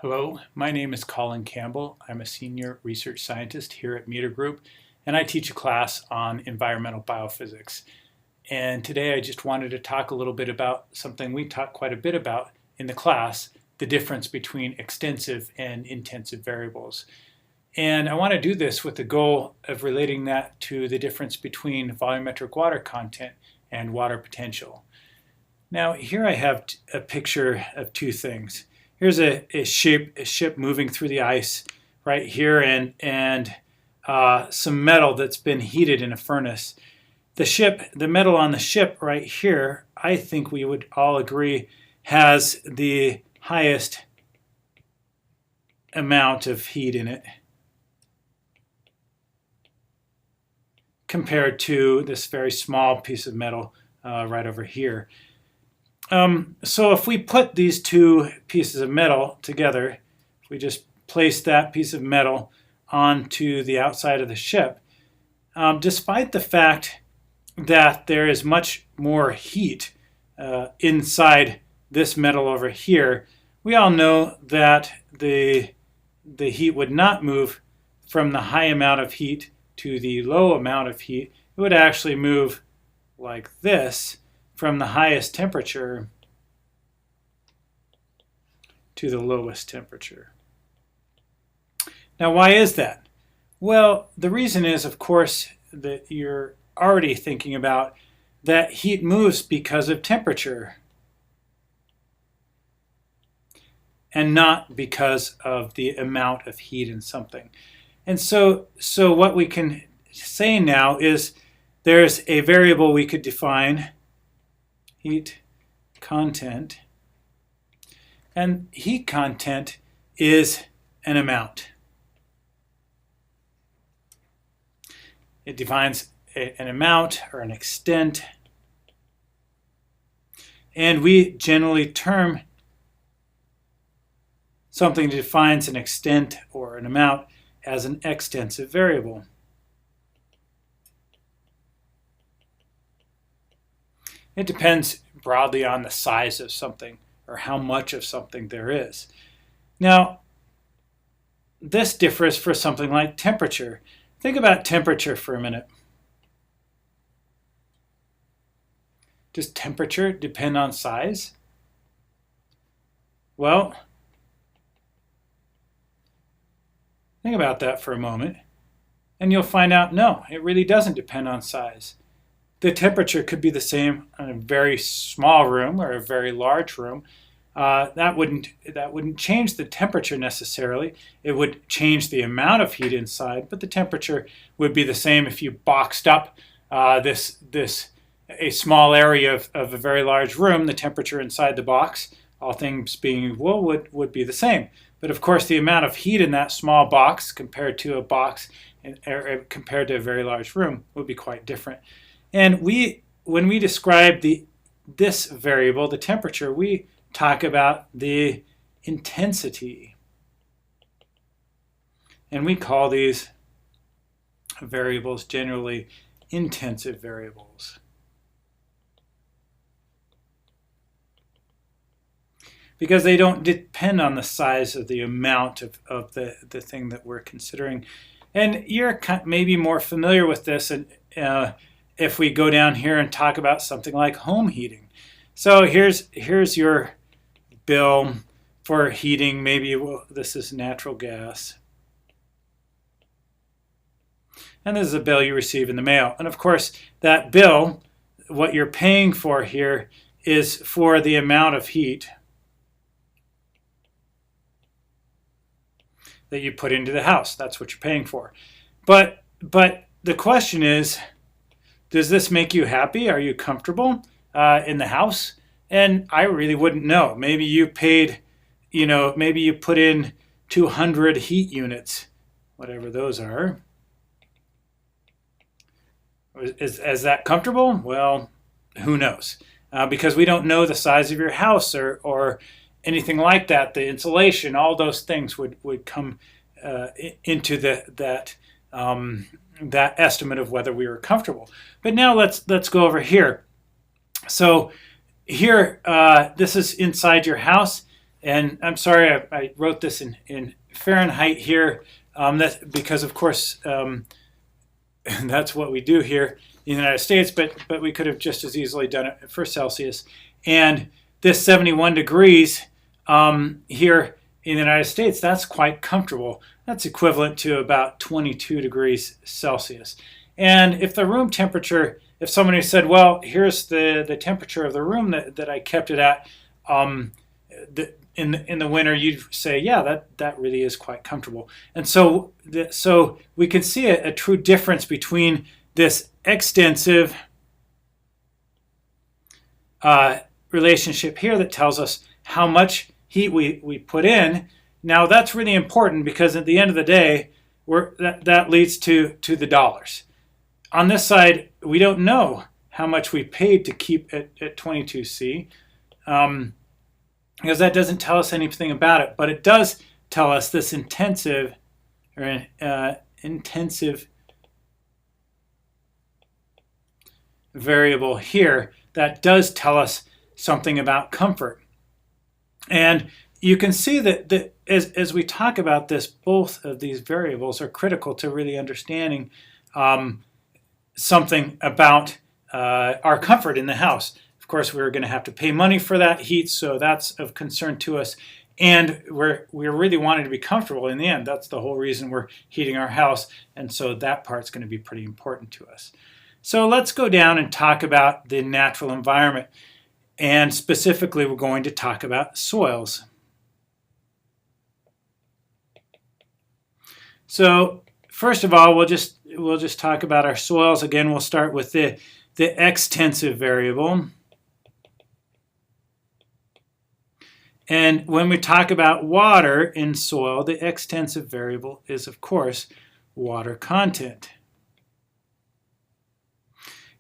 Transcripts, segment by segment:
Hello, my name is Colin Campbell. I'm a senior research scientist here at Meter Group, and I teach a class on environmental biophysics. And today I just wanted to talk a little bit about something we talk quite a bit about in the class, the difference between extensive and intensive variables. And I want to do this with the goal of relating that to the difference between volumetric water content and water potential. Now here I have a picture of two things. Here's a ship moving through the ice right here, and some metal that's been heated in a furnace. The metal on the ship right here, I think we would all agree, has the highest amount of heat in it compared to this very small piece of metal right over here. So if we put these two pieces of metal together, if we just place that piece of metal onto the outside of the ship, despite the fact that there is much more heat inside this metal over here, we all know that the heat would not move from the high amount of heat to the low amount of heat. It would actually move like this, from the highest temperature to the lowest temperature. Now, why is that? Well, the reason is, of course, that you're already thinking about that heat moves because of temperature and not because of the amount of heat in something. And so what we can say now is there's a variable we could define, heat content, and heat content is an amount. It defines an amount or an extent, and we generally term something that defines an extent or an amount as an extensive variable. It depends broadly on the size of something or how much of something there is. Now, this differs for something like temperature. Think about temperature for a minute. Does temperature depend on size? Well, think about that for a moment, and you'll find out no, it really doesn't depend on size. The temperature could be the same in a very small room or a very large room. That wouldn't change the temperature necessarily. It would change the amount of heat inside, but the temperature would be the same if you boxed up a small area of a very large room. The temperature inside the box, all things being equal, would be the same. But of course, the amount of heat in that small box compared to a box compared to a very large room would be quite different. And when we describe this variable, the temperature, we talk about the intensity. And we call these variables generally intensive variables. Because they don't depend on the size of the amount of the thing that we're considering. And you're maybe more familiar with this if we go down here and talk about something like home heating. So here's your bill for heating. Maybe this is natural gas. And this is a bill you receive in the mail. And of course, that bill, what you're paying for here is for the amount of heat that you put into the house. That's what you're paying for. But the question is, does this make you happy? Are you comfortable in the house? And I really wouldn't know. Maybe you paid, maybe you put in 200 heat units, whatever those are. Is that comfortable? Well, who knows? Because we don't know the size of your house or anything like that. The insulation, all those things would come into that estimate of whether we were comfortable. But now let's go over here. So here, this is inside your house. And I'm sorry I wrote this in Fahrenheit here, because of course that's what we do here in the United States, but we could have just as easily done it for Celsius. And this 71 degrees here in the United States, that's quite comfortable. That's equivalent to about 22 degrees Celsius. And if the room temperature, if somebody said, well, here's the temperature of the room that I kept it at in the winter, you'd say, yeah, that really is quite comfortable. And so we can see a true difference between this extensive relationship here that tells us how much heat we put in. Now that's really important because at the end of the day, that leads to the dollars. On this side, we don't know how much we paid to keep it at 22C, because that doesn't tell us anything about it. But it does tell us this intensive variable here that does tell us something about comfort. And you can see that as we talk about this, both of these variables are critical to really understanding something about our comfort in the house. Of course, we're going to have to pay money for that heat, so that's of concern to us. And we're really wanting to be comfortable in the end. That's the whole reason we're heating our house, and so that part's going to be pretty important to us. So let's go down and talk about the natural environment. And specifically, we're going to talk about soils. So first of all, we'll just talk about our soils. Again, we'll start with the extensive variable. And when we talk about water in soil, the extensive variable is, of course, water content.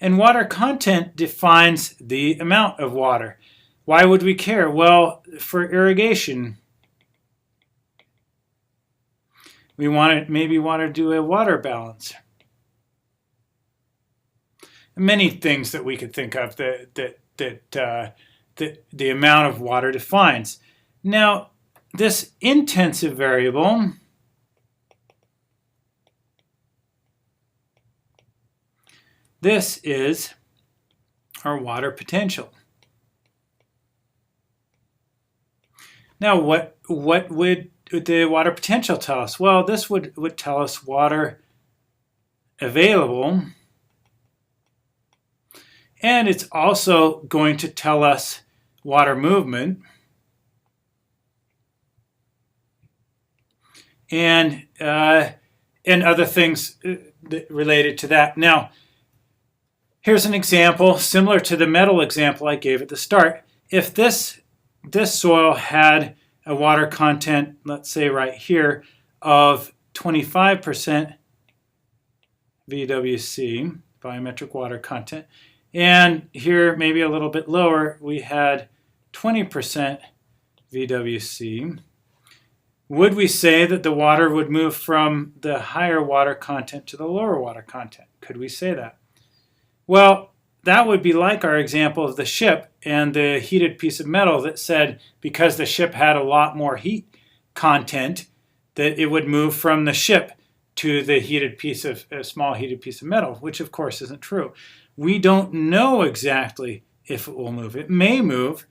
And water content defines the amount of water. Why would we care? Well, for irrigation, we maybe want to do a water balance. Many things that we could think of that the amount of water defines. Now, this intensive variable this is our water potential. Now, what would the water potential tell us? Well, this would tell us water available, and it's also going to tell us water movement and other things related to that. Now, here's an example similar to the metal example I gave at the start. If this soil had a water content, let's say right here, of 25% VWC, volumetric water content, and here maybe a little bit lower, we had 20% VWC, would we say that the water would move from the higher water content to the lower water content? Could we say that? Well, that would be like our example of the ship and the heated piece of metal that said because the ship had a lot more heat content that it would move from the ship to the heated piece of a small heated piece of metal, which of course isn't true. We don't know exactly if it will move. It may move,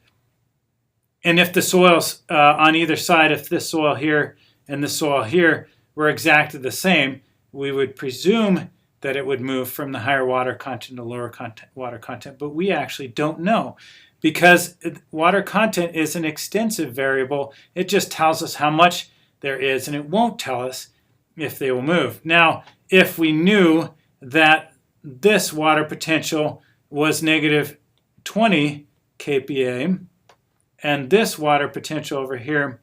and if the soils on either side, if this soil here and this soil here were exactly the same, we would presume that it would move from the higher water content to lower water content, but we actually don't know because water content is an extensive variable. It just tells us how much there is, and it won't tell us if they will move. Now, if we knew that this water potential was negative 20 kPa, and this water potential over here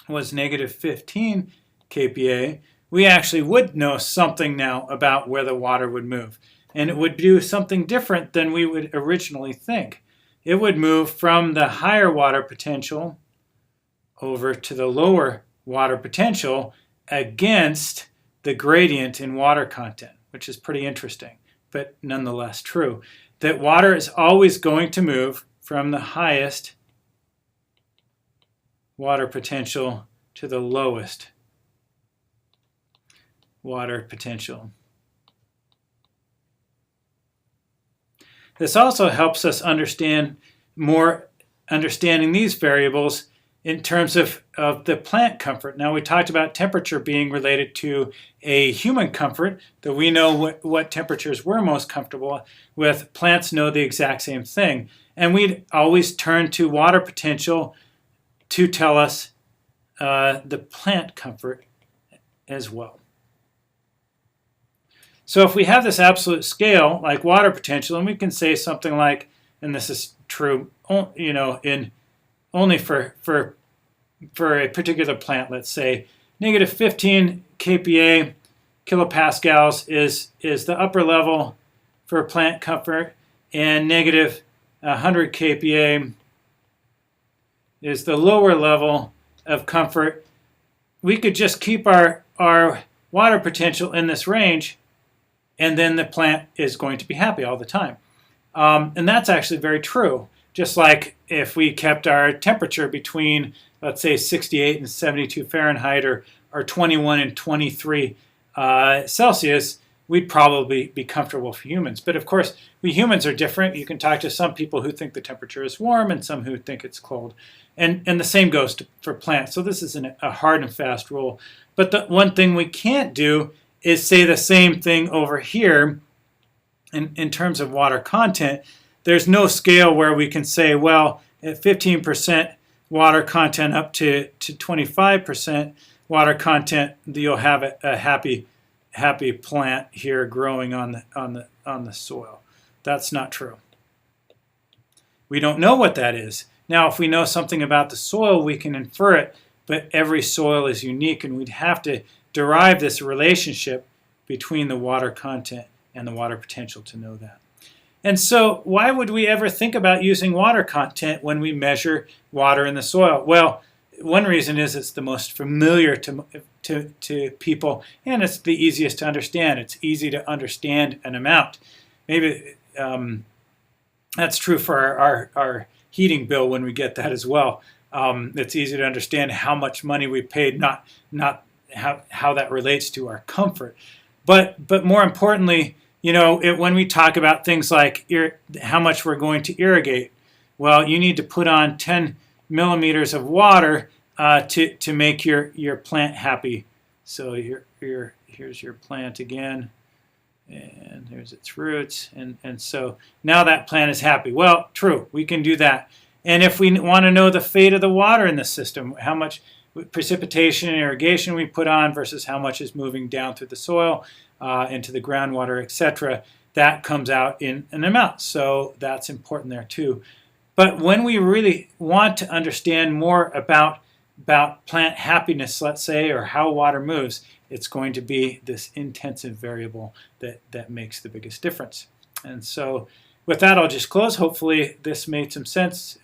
was negative 15 kPa, we actually would know something now about where the water would move. And it would do something different than we would originally think. It would move from the higher water potential over to the lower water potential against the gradient in water content, which is pretty interesting, but nonetheless true. That water is always going to move from the highest water potential to the lowest water potential. This also helps us understanding these variables in terms of the plant comfort. Now, we talked about temperature being related to a human comfort, that we know what temperatures we're most comfortable with. Plants know the exact same thing. And we'd always turn to water potential to tell us the plant comfort as well. So if we have this absolute scale, like water potential, and we can say something like, and this is true, only for a particular plant, let's say, negative 15 kPa, kilopascals is the upper level for plant comfort, and negative 100 kPa is the lower level of comfort. We could just keep our water potential in this range, and then the plant is going to be happy all the time. And that's actually very true. Just like if we kept our temperature between, let's say, 68 and 72 Fahrenheit or 21 and 23 Celsius, we'd probably be comfortable for humans. But of course, we humans are different. You can talk to some people who think the temperature is warm and some who think it's cold. And the same goes for plants. So this isn't a hard and fast rule. But the one thing we can't do is say the same thing over here in terms of water content. There's no scale where we can say, well, at 15% water content up to 25% water content, you'll have a happy plant here growing on the soil. That's not true. We don't know what that is. Now, if we know something about the soil, we can infer it, but every soil is unique, and we'd have to derive this relationship between the water content and the water potential to know that. And so why would we ever think about using water content when we measure water in the soil? Well, one reason is it's the most familiar to people, and it's the easiest to understand. It's easy to understand an amount. Maybe that's true for our heating bill when we get that as well. It's easy to understand how much money we paid, not how that relates to our comfort. But more importantly, when we talk about things like how much we're going to irrigate, well, you need to put on 10 millimeters of water to make your plant happy. So here's your plant again, and here's its roots, and so now that plant is happy. Well, true, we can do that. And if we want to know the fate of the water in the system, how much precipitation and irrigation we put on versus how much is moving down through the soil into the groundwater, etc., that comes out in an amount. So that's important there too. But when we really want to understand more about plant happiness, let's say, or how water moves, it's going to be this intensive variable that makes the biggest difference. And so with that, I'll just close. Hopefully this made some sense.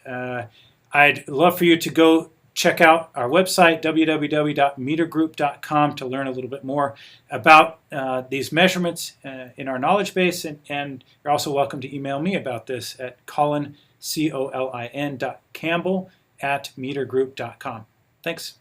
I'd love for you to go check out our website, www.metergroup.com, to learn a little bit more about these measurements in our knowledge base. And you're also welcome to email me about this at colin.campbell@metergroup.com. Thanks.